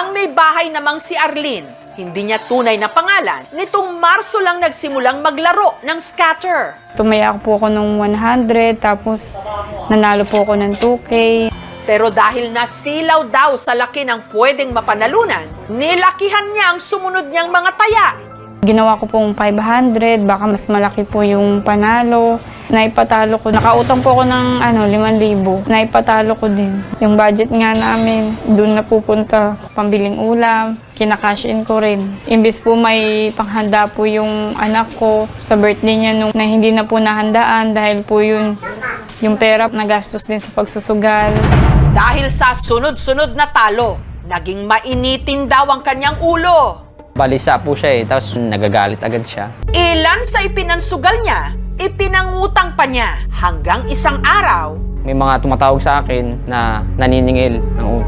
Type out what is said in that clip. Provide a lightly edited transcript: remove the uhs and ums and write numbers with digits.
Ang may bahay namang si Arlene, hindi niya tunay na pangalan, nitong Marso lang nagsimulang maglaro ng scatter. Tumaya po ako ng 100, tapos nanalo po ako ng 2K. Pero dahil nasilaw daw sa laki ng pwedeng mapanalunan, nilakihan niya ang sumunod niyang mga taya. Ginawa ko pong 500, baka mas malaki po yung panalo. Naipatalo ko. Nakautang po ako ng 5,000. Naipatalo ko din. Yung budget nga namin, doon na pupunta. Pambiling ulam, kinakash in ko rin. Imbis po may panghanda po yung anak ko sa birthday niya nung na hindi na po nahandaan dahil po yun, yung pera nagastos din sa pagsusugal. Dahil sa sunod-sunod na talo, naging mainitin daw ang kanyang ulo. Balisa po siya tapos nagagalit agad siya. Ilan sa ipinansugal niya, ipinangutang pa niya hanggang isang araw. May mga tumatawag sa akin na naniningil ng utang.